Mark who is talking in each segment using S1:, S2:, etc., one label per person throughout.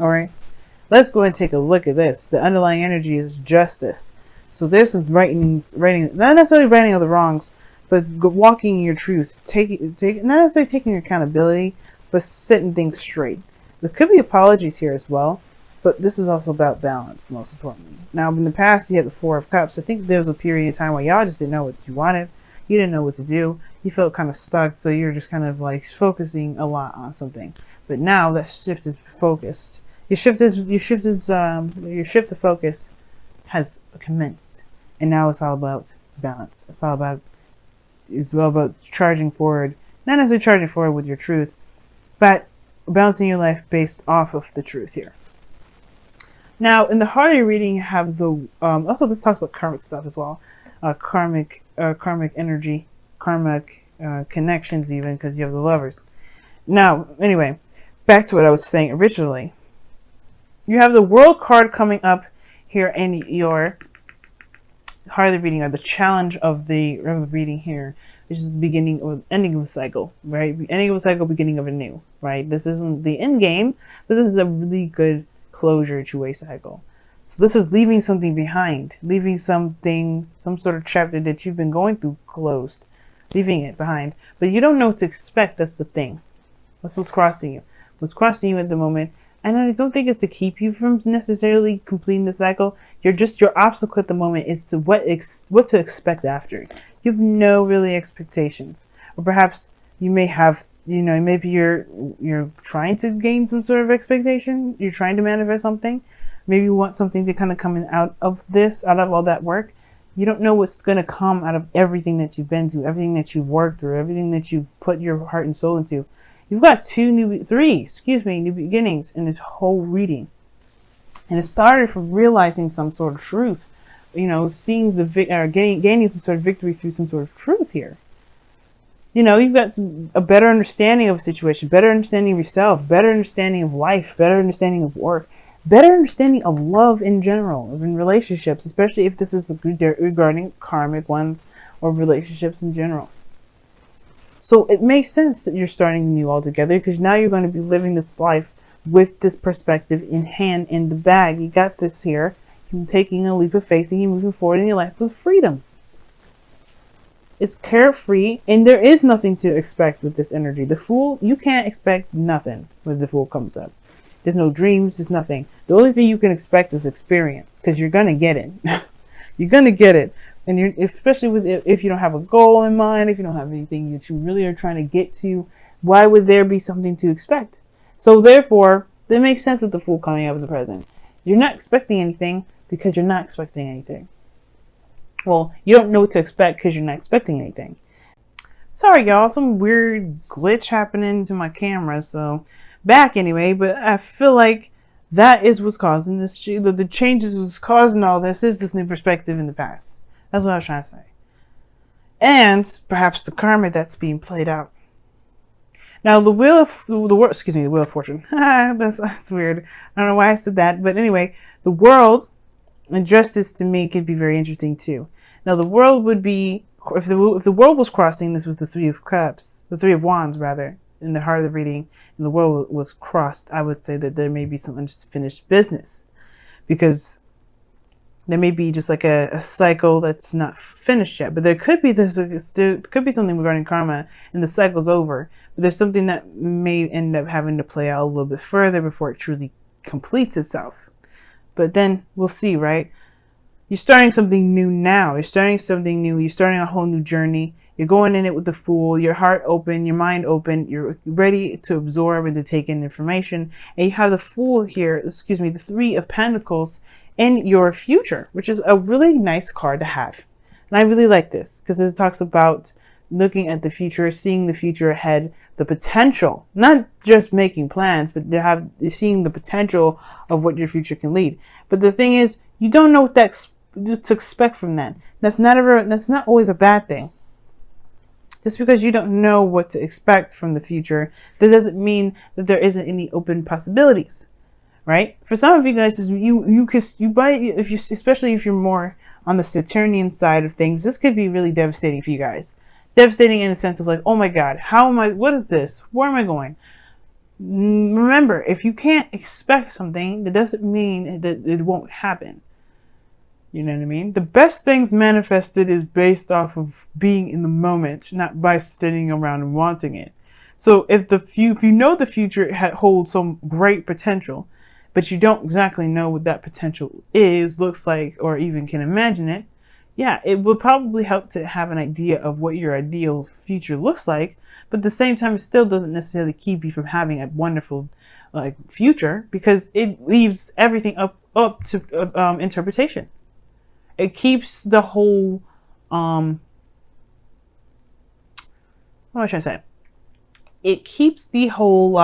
S1: All right. Let's go and take a look at this. The underlying energy is justice. So there's some writing, not necessarily righting of the wrongs, but walking your truth, not necessarily taking your accountability, but setting things straight. There could be apologies here as well, but this is also about balance, most importantly. Now, in the past, you had the Four of Cups. I think there was a period of time where y'all just didn't know what you wanted. You didn't know what to do. You felt kind of stuck, so you're just kind of like focusing a lot on something. But now that shift is focused. Your shift of focus has commenced, and now it's all about balance. It's all about charging forward, not necessarily charging forward with your truth, but balancing your life based off of the truth here. Now, in the heart of your reading, you have the also this talks about karmic stuff as well, karmic energy, karmic connections, even because you have the Lovers. Now, anyway, back to what I was saying originally. You have the World card coming up here in your heart of the reading, or the challenge of the reading here, which is the beginning or ending of a cycle, right? Ending of a cycle, beginning of a new, right? This isn't the end game, but this is a really good closure to a cycle. So this is leaving something behind, leaving something, some sort of chapter that you've been going through closed, leaving it behind. But you don't know what to expect. That's the thing. That's what's crossing you. What's crossing you at the moment. And I don't think it's to keep you from necessarily completing the cycle. Your obstacle at the moment is to what to expect after. You have no really expectations, or perhaps you may have, maybe you're trying to gain some sort of expectation. You're trying to manifest something. Maybe you want something to kind of come out of all that work. You don't know what's going to come out of everything that you've been through, everything that you've worked through, everything that you've put your heart and soul into. You've got three new beginnings in this whole reading. And it started from realizing some sort of truth, seeing gaining some sort of victory through some sort of truth here. You've got a better understanding of a situation, better understanding of yourself, better understanding of life, better understanding of work, better understanding of love in general, in relationships, especially if this is regarding karmic ones or relationships in general. So it makes sense that you're starting new altogether, because now you're going to be living this life with this perspective in hand, in the bag. You got this here. You're taking a leap of faith and you're moving forward in your life with freedom. It's carefree, and there is nothing to expect with this energy. The Fool, you can't expect nothing when the Fool comes up. There's no dreams, there's nothing. The only thing you can expect is experience, because you're going to get it. You're going to get it. And especially if you don't have a goal in mind, if you don't have anything that you really are trying to get to, why would there be something to expect? So therefore, that makes sense with the Fool coming up in the present. You're not expecting anything because you're not expecting anything. Well, you don't know what to expect because you're not expecting anything. Sorry, y'all, some weird glitch happening to my camera, so back anyway, but I feel like that is what's causing this. The changes was causing all this is this new perspective in the past. That's what I was trying to say. And perhaps the karma that's being played out. Now, the Wheel of Fortune. that's weird. I don't know why I said that, but anyway, the World and Justice to me could be very interesting too. Now, the World would be, if the World was crossing, this was the Three of Cups, the Three of Wands rather, in the heart of the reading, and the World was crossed. I would say that there may be some unfinished business, because there may be just like a cycle that's not finished yet, but there could be something regarding karma and the cycle's over, but there's something that may end up having to play out a little bit further before it truly completes itself. But then we'll see, right? You're starting something new now. You're starting something new. You're starting a whole new journey. You're going in it with the Fool, your heart open, your mind open. You're ready to absorb and to take in information. And you have the Fool here, the Three of Pentacles in your future, which is a really nice card to have. And I really like this because it talks about looking at the future, seeing the future ahead, the potential, not just making plans, but seeing the potential of what your future can lead. But the thing is, you don't know what to expect from that. That's not always a bad thing. Just because you don't know what to expect from the future, that doesn't mean that there isn't any open possibilities. Right? For some of you guys, especially if you're more on the Saturnian side of things, this could be really devastating for you guys. Devastating in the sense of like, oh my God, what is this? Where am I going? Remember, if you can't expect something, that doesn't mean that it won't happen. You know what I mean? The best things manifested is based off of being in the moment, not by sitting around and wanting it. So if you know the future holds some great potential, but you don't exactly know what that potential is, looks like, or even can imagine it, yeah, it would probably help to have an idea of what your ideal future looks like. But at the same time, it still doesn't necessarily keep you from having a wonderful future, because it leaves everything up to interpretation. It keeps the whole what am I trying to say? It keeps the whole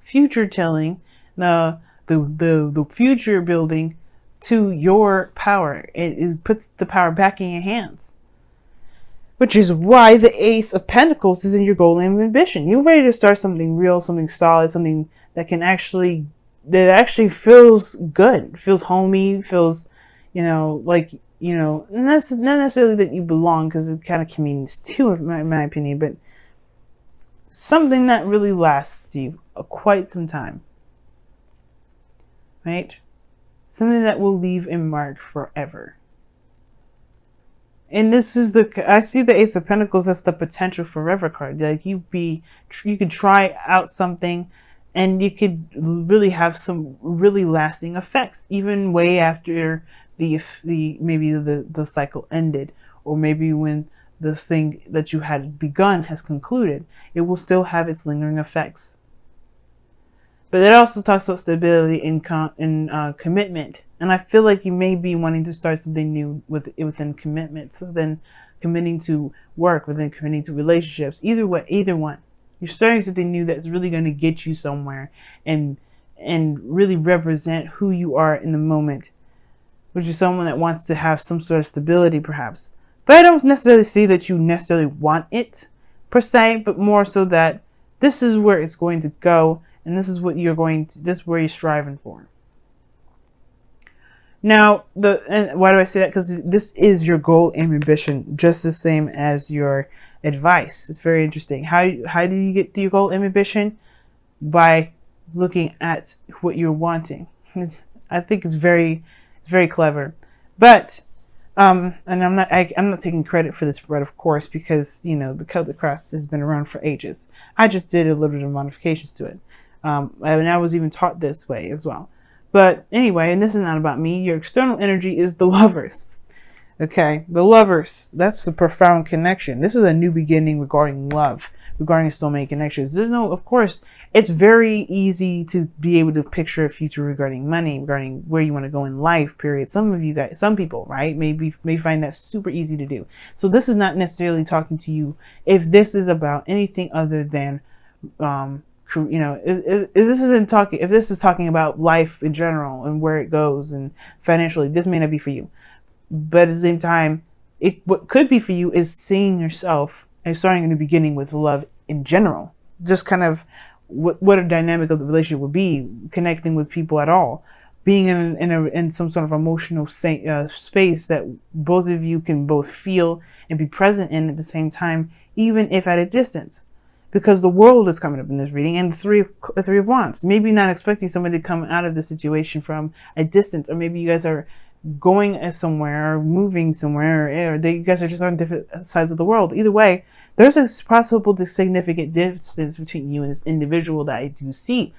S1: future telling, the future building to your power. It puts the power back in your hands. Which is why the Ace of Pentacles is in your goal and ambition. You're ready to start something real, something solid, something that actually feels good, feels homey, feels, like, not necessarily that you belong, because it kind of means too, in my opinion, but something that really lasts you quite some time, right? Something that will leave a mark forever. And this is I see the Ace of Pentacles as the potential forever card. Like you could try out something and you could really have some really lasting effects, even way after maybe the cycle ended, or maybe when the thing that you had begun has concluded, it will still have its lingering effects. But it also talks about stability and commitment. And I feel like you may be wanting to start something new within commitment. So then committing to work, within committing to relationships, either one. You're starting something new that's really going to get you somewhere and really represent who you are in the moment, which is someone that wants to have some sort of stability perhaps. But I don't necessarily see that you necessarily want it per se, but more so that this is where it's going to go. And this is what this is where you're striving for. Now, and why do I say that? Because this is your goal and ambition, just the same as your advice. It's very interesting. How do you get to your goal and ambition? By looking at what you're wanting. I think it's very clever. But and I'm not taking credit for this spread, of course, because the Celtic Cross has been around for ages. I just did a little bit of modifications to it. And I was even taught this way as well. But anyway, and this is not about me. Your external energy is the Lovers. Okay, the Lovers. That's the profound connection. This is a new beginning regarding love, regarding soulmate connections. Of course, it's very easy to be able to picture a future regarding money, regarding where you want to go in life, period. Some people, right, may find that super easy to do. So this is not necessarily talking to you if this is about anything other than if this is talking about life in general and where it goes and financially, this may not be for you. But at the same time, what could be for you is seeing yourself and starting a new beginning with love in general. Just kind of what a dynamic of the relationship would be, connecting with people at all, being in some sort of emotional space that both of you can both feel and be present in at the same time, even if at a distance. Because the world is coming up in this reading, and the three of Wands. Maybe not expecting somebody to come out of the situation from a distance, or maybe you guys are going somewhere or moving somewhere, or you guys are just on different sides of the world. Either way, there's a possible significant distance between you and this individual that I do see.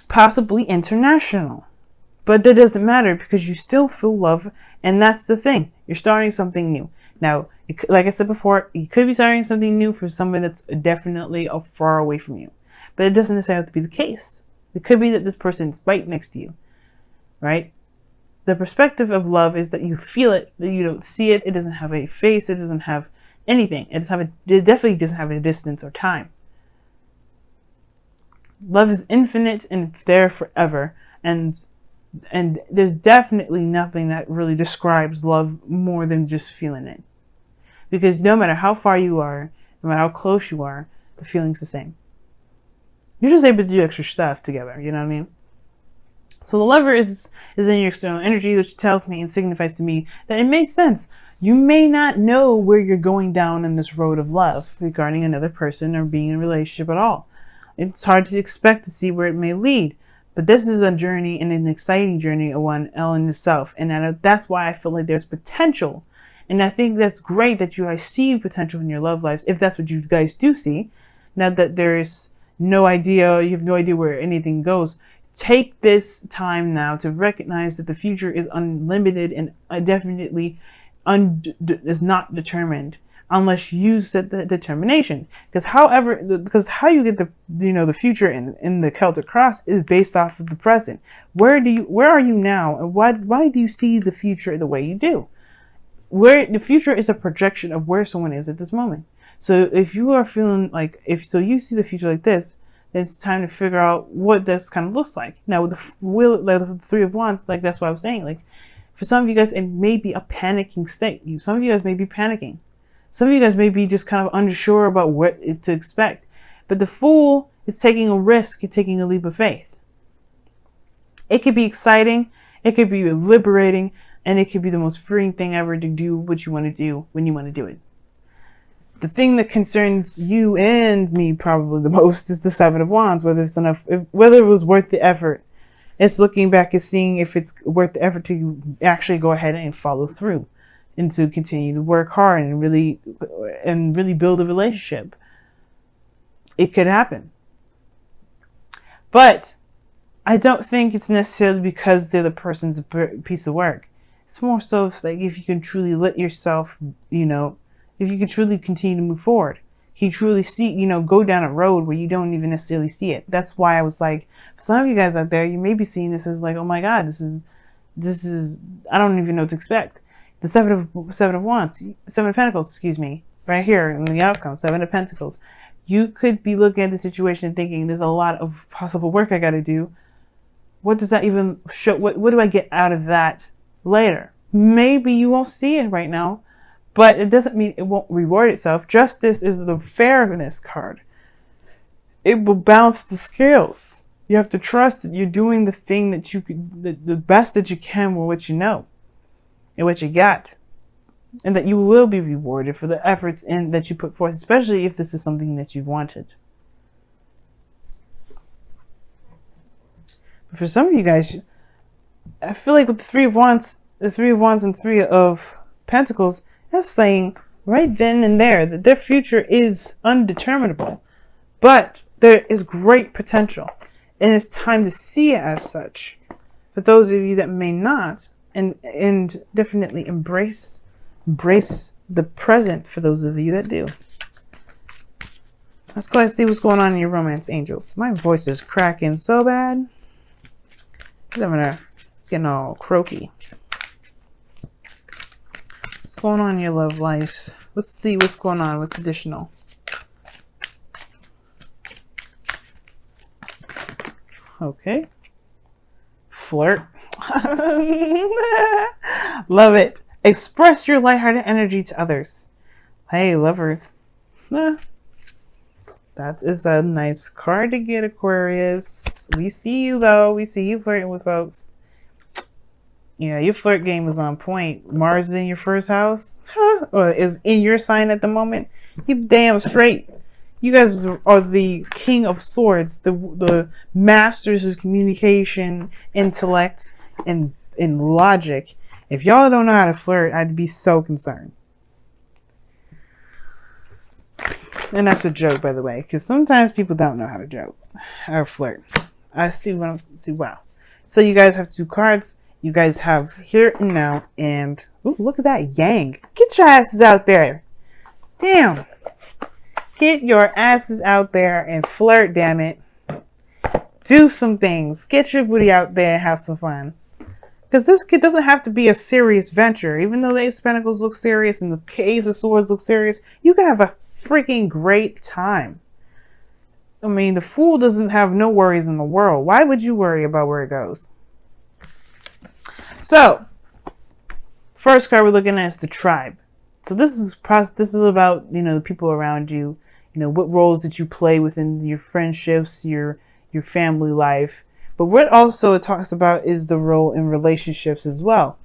S1: Possibly international. But that doesn't matter, because you still feel love, and that's the thing. You're starting something new. Now, like I said before, you could be starting something new for somebody that's definitely far away from you. But it doesn't necessarily have to be the case. It could be that this person's right next to you, right? The perspective of love is that you feel it, that you don't see it. It doesn't have a face. It doesn't have anything. It definitely doesn't have a distance or time. Love is infinite and there forever. And there's definitely nothing that really describes love more than just feeling it. Because no matter how far you are, no matter how close you are, the feeling's the same. You're just able to do extra stuff together, you know what I mean? So the Lover is in your external energy, which tells me and signifies to me that it makes sense. You may not know where you're going down in this road of love regarding another person or being in a relationship at all. It's hard to expect to see where it may lead. But this is a journey, and an exciting journey of one in itself. And that's why I feel like there's potential. And I think that's great that you guys see potential in your love lives, if that's what you guys do see. Now that there's no idea, you have no idea where anything goes. Take this time now to recognize that the future is unlimited and definitely is not determined unless you set the determination. Because how you get the future in the Celtic cross is based off of the present. Where are you now, and why do you see the future the way you do? Where the future is a projection of where someone is at this moment. So if you are feeling like you see the future like this, it's time to figure out what this kind of looks like. Now with the Three of Wands, like that's what I was saying. Like for some of you guys, it may be a panicking state. Some of you guys may be panicking. Some of you guys may be just kind of unsure about what to expect. But the Fool is taking a risk and taking a leap of faith. It could be exciting. It could be liberating. And it could be the most freeing thing ever to do what you want to do when you want to do it. The thing that concerns you and me probably the most is the Seven of Wands, whether it was worth the effort. It's looking back and seeing if it's worth the effort to actually go ahead and follow through and to continue to work hard and really build a relationship. It could happen. But I don't think it's necessarily because the other person's a piece of work. It's more so like if you can truly let yourself, if you can truly continue to move forward, you truly see, go down a road where you don't even necessarily see it. That's why I was like, for some of you guys out there, you may be seeing this as like, oh my God, this is, I don't even know what to expect. The Seven of Wands, Seven of Pentacles, excuse me, right here in the outcome, Seven of Pentacles. You could be looking at the situation thinking there's a lot of possible work I got to do. What does that even show? What do I get out of that later? Maybe you won't see it right now. But it doesn't mean it won't reward itself. Justice is the fairness card. It will balance the scales. You have to trust that you're doing the thing that the best that you can with what you know and what you got. And that you will be rewarded for the efforts that you put forth, especially if this is something that you've wanted. But for some of you guys, I feel like with the Three of Wands and Three of Pentacles, that's saying right then and there that their future is undeterminable, but there is great potential, and it's time to see it as such. For those of you that may not, and definitely embrace the present. For those of you that do, let's go ahead and see what's going on in your romance, angels. My voice is cracking so bad. It's getting all croaky. What's going on in your love lives? Let's see what's going on. What's additional? Okay. Flirt. Love it. Express your lighthearted energy to others. Hey, lovers. That is a nice card to get, Aquarius. We see you, though. We see you flirting with folks. Yeah, your flirt game is on point. Mars is in your first house, or is in your sign at the moment. You damn straight. You guys are the King of Swords, the masters of communication, intellect, and logic. If y'all don't know how to flirt, I'd be so concerned. And that's a joke, by the way, because sometimes people don't know how to joke or flirt. I see. Wow. So you guys have two cards. You guys have Here and Now, and ooh, look at that Yang. Get your asses out there. Damn. Get your asses out there and flirt, damn it. Do some things. Get your booty out there and have some fun. Because this kid doesn't have to be a serious venture. Even though the Ace of Pentacles look serious and the Ace of Swords look serious, you can have a freaking great time. I mean, the Fool doesn't have no worries in the world. Why would you worry about where it goes? So, first card we're looking at is the Tribe. So this is about, the people around you. What roles did you play within your friendships, your family life. But what also it talks about is the role in relationships as well.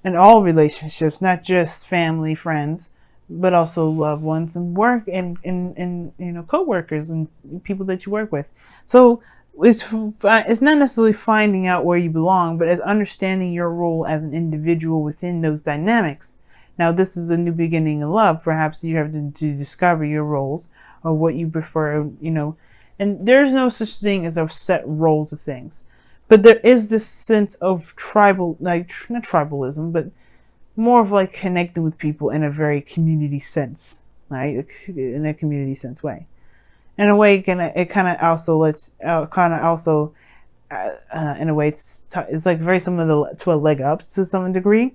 S1: In all relationships, not just family, friends, but also loved ones and work and you know, co-workers and people that you work with. So it's not necessarily finding out where you belong, but as understanding your role as an individual within those dynamics. Now, this is a new beginning in love. Perhaps you have to discover your roles or what you prefer, you know, and there's no such thing as a set roles of things. But there is this sense of tribal, like, not tribalism, but more of like connecting with people in a very community sense, right? In a community sense way. In a way, it kind of also lets, in a way, it's like very similar to a leg up to some degree,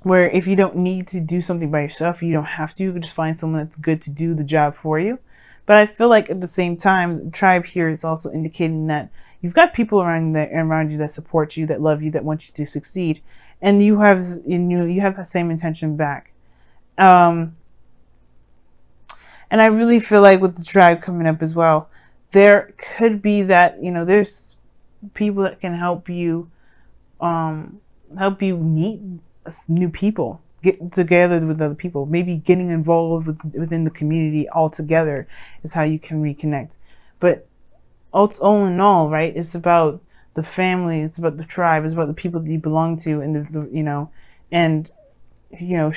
S1: where if you don't need to do something by yourself, you don't have to. You can just find someone that's good to do the job for you. But I feel like at the same time, the tribe here is also indicating that you've got people around you that support you, that love you, that want you to succeed, and you have that same intention back. And I really feel like with the tribe coming up as well, there could be that, you know, there's people that can help you meet new people, get together with other people, maybe getting involved within the community altogether is how you can reconnect. But all in all, right, it's about the family, it's about the tribe, it's about the people that you belong to, and you know, and you know,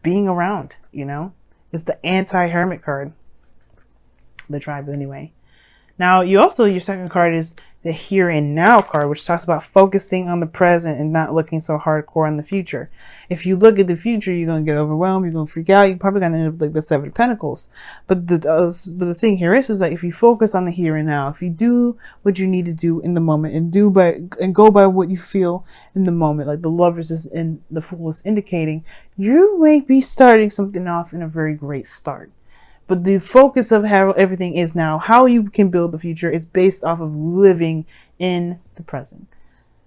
S1: being around, you know. It's the anti-hermit card, the tribe anyway. Now, your second card is the here and now card, which talks about focusing on the present and not looking so hardcore on the future. If you look at the future, you're going to get overwhelmed, you're going to freak out, you're probably going to end up like the Seven of Pentacles. But the thing here is like, if you focus on the here and now, if you do what you need to do in the moment and go by what you feel in the moment, like the Lovers is in the Fool is indicating, you may be starting something off in a very great start. But the focus of how everything is now, how you can build the future, is based off of living in the present.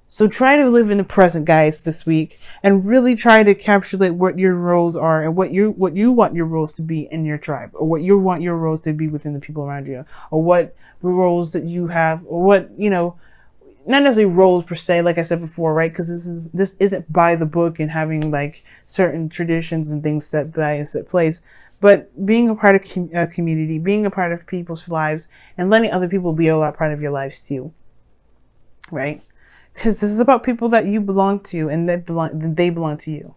S1: So try to live in the present, guys, this week, and really try to encapsulate what your roles are and what you want your roles to be in your tribe, or what you want your roles to be within the people around you, or what roles that you have, or what, you know, not necessarily roles per se, like I said before, right? Because this isn't by the book and having like certain traditions and things set by a set place. But being a part of a community, being a part of people's lives, and letting other people be a part of your lives too, right? Because this is about people that you belong to and they belong to you.